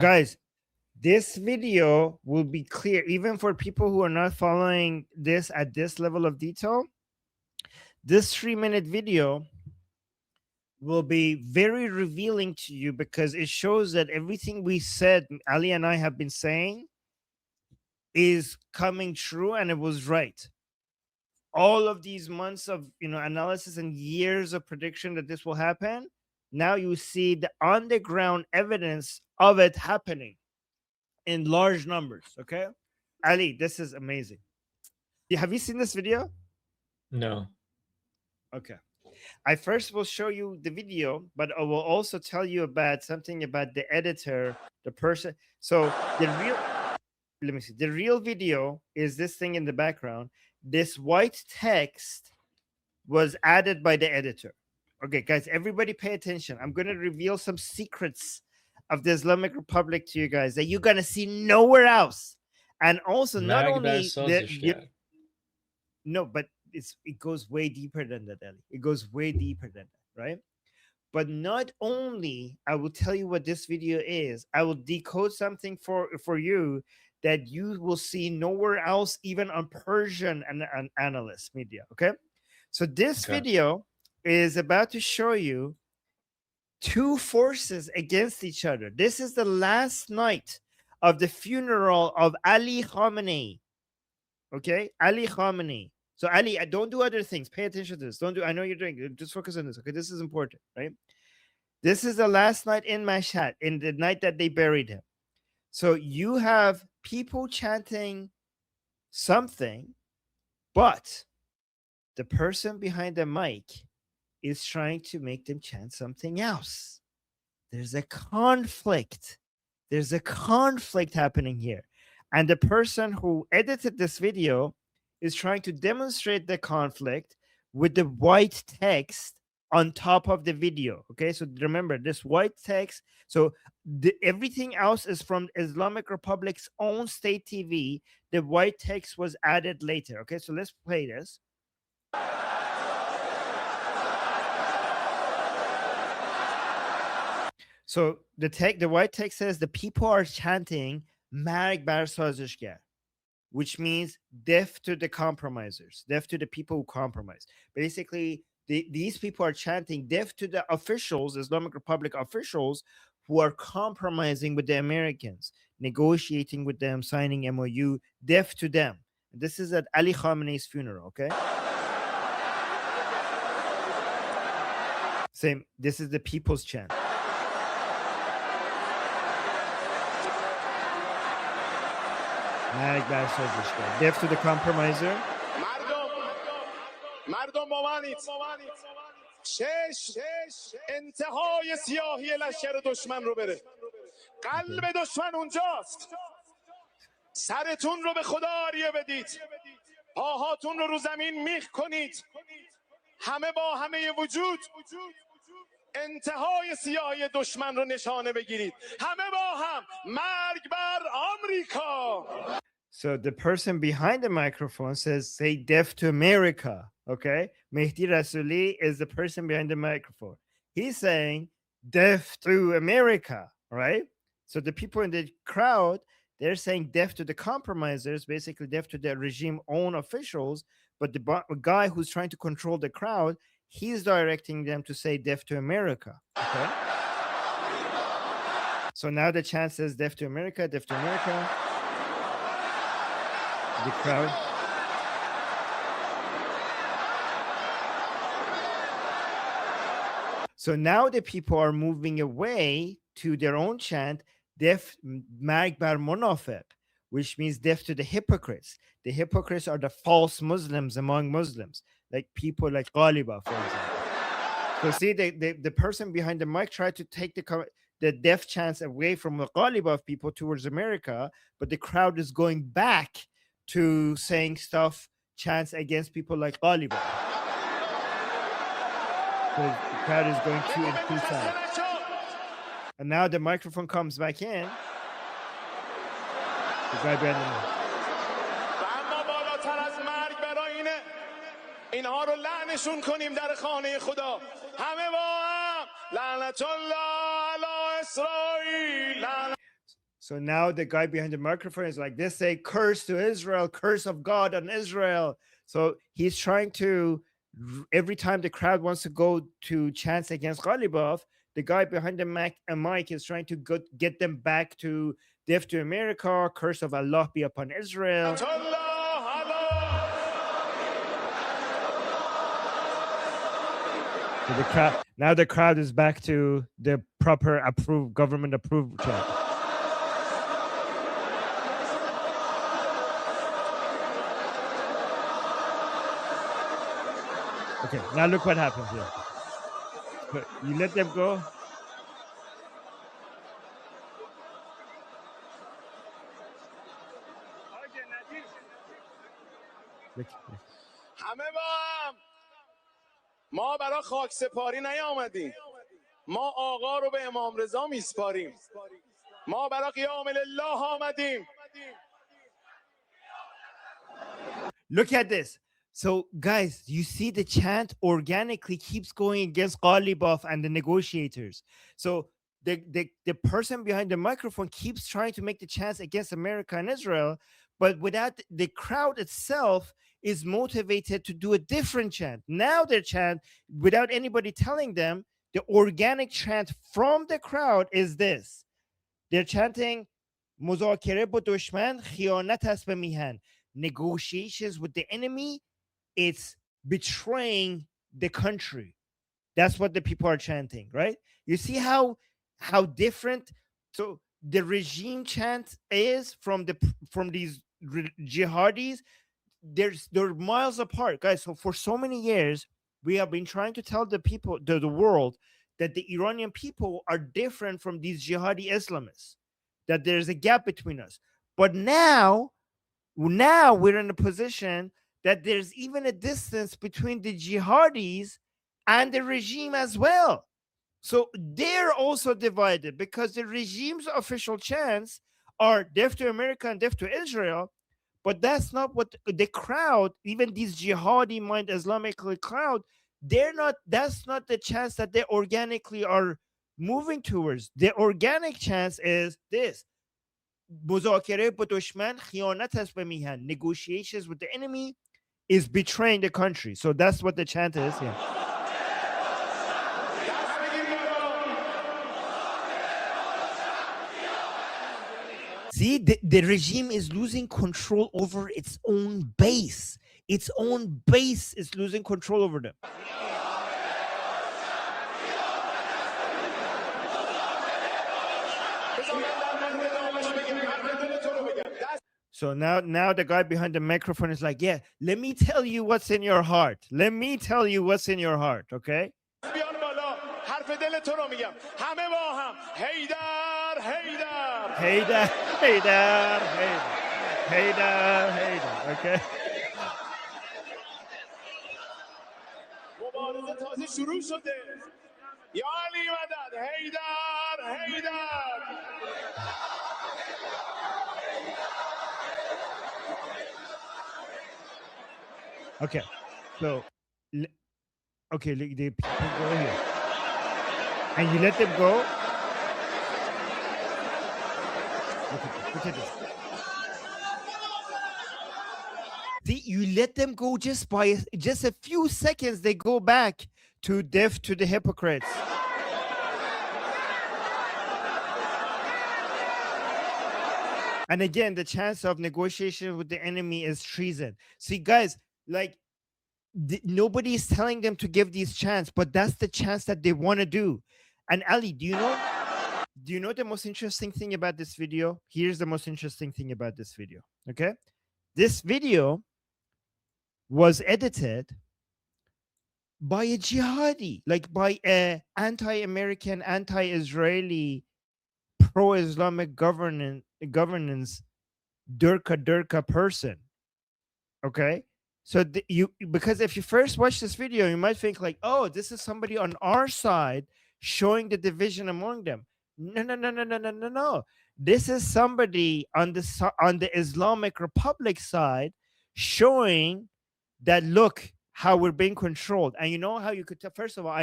Guys, this video will be clear even for people who are not following this at this level of detail. This 3-minute video will be very revealing to you because it shows that everything we said, Ali and I have been saying, is coming true, and it was right. All of these months of analysis and years of prediction that this will happen, now you see the on the ground evidence of it happening in large numbers. Okay, Ali, this is amazing. Have you seen this video? No. Okay, I first will show you the video, but I will also tell you about something about the editor, the person. So let me see, the real video is this thing in the background. This white text was added by the editor. Okay, guys, everybody pay attention. I'm going to reveal some secrets of the Islamic Republic to you guys that you're going to see nowhere else. And also, not only no, but it goes way deeper than that, Ali. It goes way deeper than that, right? But not only I will tell you what this video is, I will decode something for you that you will see nowhere else, even on Persian and analyst media. Okay, so this video is about to show you two forces against each other. This is the last night of the funeral of Ali Khamenei. Okay, Ali Khamenei. So Ali, don't do other things. Pay attention to this. Don't do. I know you're doing it. Just focus on this. Okay, this is important, right? This is the last night in Mashhad, in the night that they buried him. So you have people chanting something, but the person behind the mic is trying to make them chant something else. There's a conflict. There's a conflict happening here. And the person who edited this video is trying to demonstrate the conflict with the white text on top of the video. Okay, so remember this white text. So everything else is from Islamic Republic's own state TV. The white text was added later. Okay, so let's play this. So the white text says the people are chanting "Marg bar sazishgar," which means death to the compromisers, death to the people who compromise. Basically, these people are chanting death to the officials, Islamic Republic officials, who are compromising with the Americans, negotiating with them, signing MOU, death to them. This is at Ali Khamenei's funeral, okay? Same, this is the people's chant. Death to the compromiser. مردم باورید انتهای سیاهی لشکر دشمن رو بره قلب دشمن اونجاست سرتون رو به خدا آریه بدید پاهاتون رو زمین میخ کنید همه با همه وجود انتهای سیاهی دشمن رو نشانه بگیرید همه با هم مرگ بر آمریکا. So the person behind the microphone says, say death to America, okay? Mehdi Rasuli is the person behind the microphone. He's saying death to America, right? So the people in the crowd, they're saying death to the compromisers, basically death to the regime own officials. But the guy who's trying to control the crowd, he's directing them to say death to America, okay? So now the chant says death to America, death to America. The crowd. So now the people are moving away to their own chant, death marg bar munafiq, which means death to the hypocrites. The hypocrites are the false Muslims among Muslims, like people like Ghaliba, for example. So see, the person behind the mic tried to take the death chants away from the Ghaliba of people towards America, but the crowd is going back to saying stuff, chants against people like Ghaliba. So the crowd is going to in two sides. And now the microphone comes back in. The guy behind the mic. اینها رو لعنشون کنیم در خانه خدا همه با هم لعنت الله علی اسرائیل. So now the guy behind the microphone is like, this say curse to Israel, curse of God on Israel. So he's trying to, every time the crowd wants to go to chants against Ghalibov, the guy behind the mic is trying to get them back to death to America, curse of Allah be upon Israel. So the crowd, now the crowd is back to the proper approved, government approved chant. Okay, now look what happens here. But you let them go. همه با هم ما برای خاک سپاری نیامدیم، ما آقا رو به امام رضا میسپاریم، ما برای قیام لله آمدیم. Look at this. So guys, you see the chant organically keeps going against Ghalibov and the negotiators. So the person behind the microphone keeps trying to make the chants against America and Israel, but without the crowd itself is motivated to do a different chant. Now their chant, without anybody telling them, the organic chant from the crowd is this. They're chanting مذاکره با دشمن خیانت است به میهن. Negotiations with the enemy, it's betraying the country. That's what the people are chanting, right? You see how different so the regime chant is from these jihadis. They're miles apart, guys. So for so many years, we have been trying to tell the people, the world, that the Iranian people are different from these jihadi Islamists, that there's a gap between us. But now we're in a position that there's even a distance between the jihadis and the regime as well. So they're also divided because the regime's official chants are death to America and death to Israel. But that's not what the crowd, even these jihadi mind Islamic crowd, that's not the chance that they organically are moving towards. The organic chance is this. مذاکره با دشمن خیانت است به میهن. Negotiations with the enemy is betraying the country. So that's what the chant is here. See, the regime is losing control over its own base. Its own base is losing control over them. So now the guy behind the microphone is like, yeah, let me tell you what's in your heart. Let me tell you what's in your heart, okay? Haydar, okay? مبارزه تازه شروع شده. یا علی مدد، حیدر. Okay, so okay, the people go here, and you let them go. Look at this. See, you let them go just a few seconds. They go back to death to the hypocrites. And again, the chance of negotiation with the enemy is treason. See, guys, like nobody is telling them to give these chants, but that's the chance that they want to do. And Ali, do you know the most interesting thing about this video? Here's the most interesting thing about this video. Okay, this video was edited by a jihadi, like by a anti-American, anti-Israeli, pro-Islamic governance Durka person. Okay, so because if you first watch this video, you might think like, oh, this is somebody on our side showing the division among them. No. This is somebody on the Islamic Republic side showing that, look how we're being controlled. And you know how you could tell? First of all,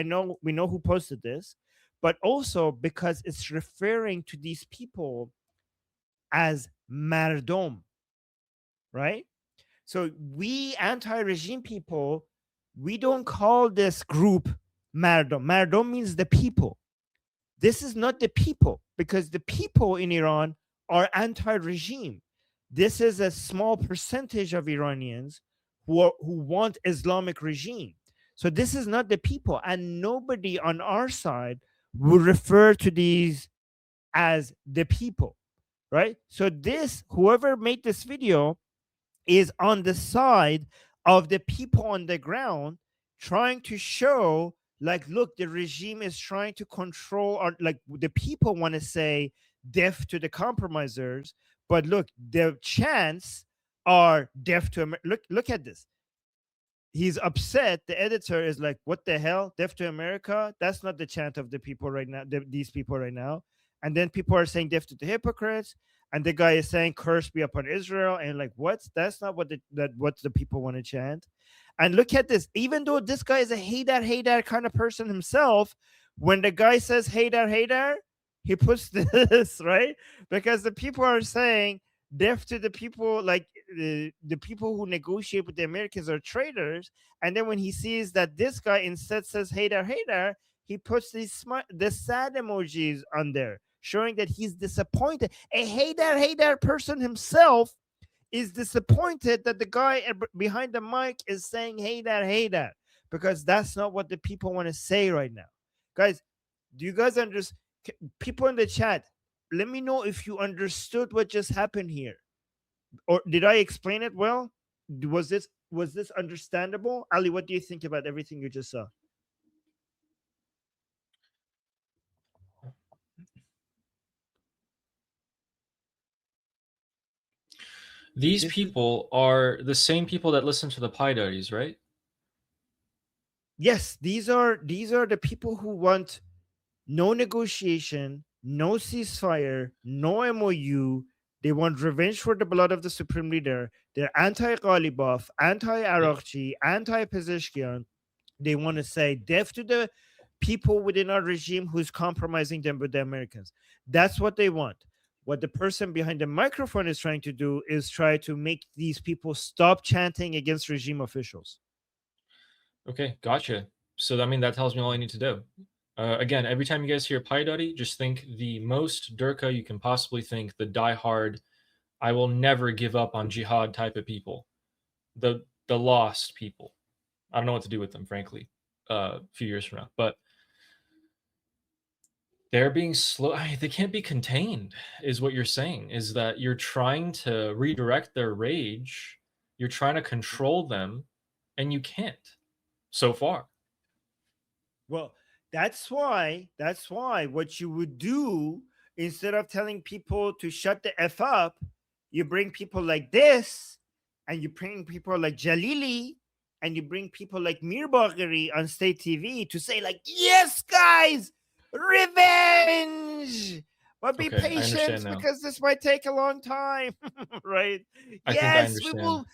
we know who posted this, but also because it's referring to these people as mardom, right? So we anti-regime people, we don't call this group mardom. Mardom means the people. This is not the people, because the people in Iran are anti-regime. This is a small percentage of Iranians who want Islamic regime. So this is not the people, and nobody on our side will refer to these as the people, right? So this, whoever made this video, is on the side of the people on the ground, trying to show, like, look, the regime is trying to control, or like the people want to say deaf to the compromisers, but look, the chants are deaf to look at this. He's upset. The editor is like, what the hell, deaf to America? That's not the chant of the people right now, these people right now. And then people are saying deaf to the hypocrites, and the guy is saying curse be upon Israel, and like, what? That's not what what the people want to chant. And look at this. Even though this guy is a Haydar kind of person himself, when the guy says Haydar, he puts this right, because the people are saying deaf to the people, like the people who negotiate with the Americans are traitors. And then when he sees that this guy instead says Haydar, he puts the sad emojis on there, showing that he's disappointed. A Haydar person himself is disappointed that the guy behind the mic is saying Haydar, because that's not what the people want to say right now. Guys, do you guys understand? People in the chat, let me know if you understood what just happened here, or did I explain it well? Was this understandable? Ali, what do you think about everything you just saw? These This is people are the same people that listen to the Paidaris, right? Yes, these are the people who want no negotiation, no ceasefire, no MOU. They want revenge for the blood of the supreme leader. They're anti-Ghalibaf, Yeah. anti-Arakchi, anti-Pezeshkian. They want to say death to the people within our regime who's compromising them with the Americans. That's what they want. What the person behind the microphone is trying to do is try to make these people stop chanting against regime officials. Okay, gotcha. So I mean that tells me all I need to do. Again, every time you guys hear Paidari, just think the most Durka you can possibly think, the die-hard, I will never give up on jihad type of people, the lost people. I don't know what to do with them, frankly, a few years from now. But they're being slow. They can't be contained, is what you're saying. Is that you're trying to redirect their rage, you're trying to control them, and you can't so far. Well, that's why what you would do, instead of telling people to shut the F up, you bring people like this, and you bring people like Jalili, and you bring people like Mir Bagheri on state TV to say, like, yes, guys, revenge. But be Okay, I patient understand now. because this might take a long time. Right? I think I Yes, understand.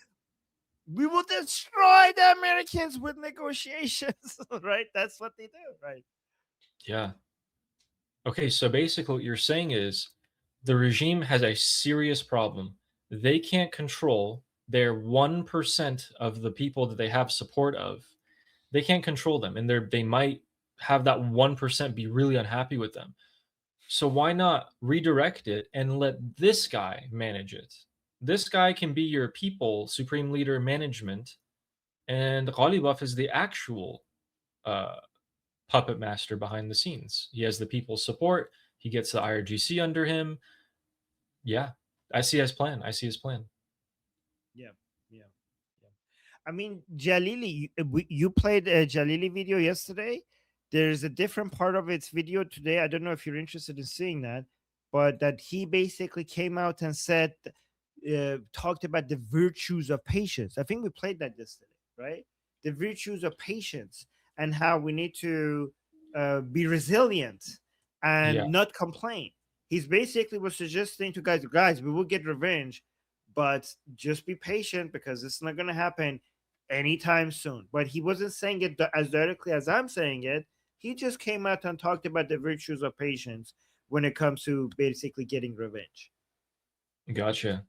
we will destroy the Americans with negotiations. Right? That's what they do, right? Yeah. Okay, so basically what you're saying is the regime has a serious problem. They can't control their 1% of the people that they have support of. They can't control them, and they might have that 1% be really unhappy with them. So why not redirect it and let this guy manage it? This guy can be your people, supreme leader management, and Ghalibaf is the actual uh, puppet master behind the scenes. He has the people's support. He gets the IRGC under him. Yeah, I see his plan. I see his plan. Yeah, yeah, yeah. I mean, Jalili, you played a Jalili video yesterday. There's a different part of its video today. I don't know if you're interested in seeing that, but that he basically came out and said, talked about the virtues of patience. I think we played that yesterday, right? The virtues of patience, and how we need to be resilient Yeah. and not complain. He's basically was suggesting to guys, we will get revenge, but just be patient because it's not going to happen anytime soon. But he wasn't saying it as directly as I'm saying it. He just came out and talked about the virtues of patience when it comes to basically getting revenge. Gotcha.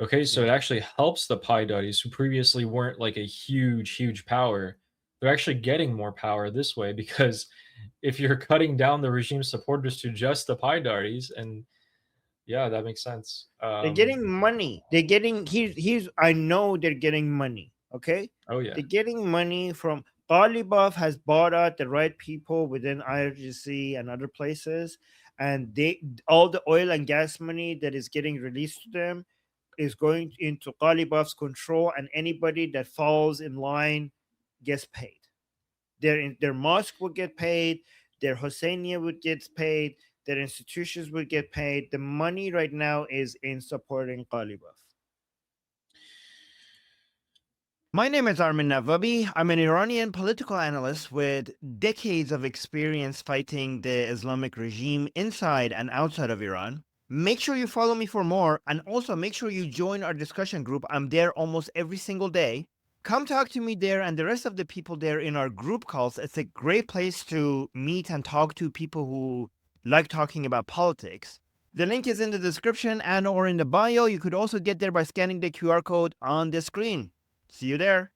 Okay, so it actually helps the Pi who previously weren't like a huge power. They're actually getting more power this way because if you're cutting down the regime supporters to just the Pi, and yeah, that makes sense. They're getting money. They're getting here's I know they're getting money. Okay, Oh yeah, they're getting money from Ghalibaf has bought out the right people within IRGC and other places, and they all the oil and gas money that is getting released to them is going into Ghalibaf's control, and anybody that falls in line gets paid. Their mosque would get paid, their Hosseiniya would get paid, their institutions would get paid. The money right now is in supporting Ghalibaf. My name is Armin Navabi. I'm an Iranian political analyst with decades of experience fighting the Islamic regime inside and outside of Iran. Make sure you follow me for more, and also make sure you join our discussion group. I'm there almost every single day. Come talk to me there and the rest of the people there in our group calls. It's a great place to meet and talk to people who like talking about politics. The link is in the description and or in the bio. You could also get there by scanning the QR code on the screen. See you there.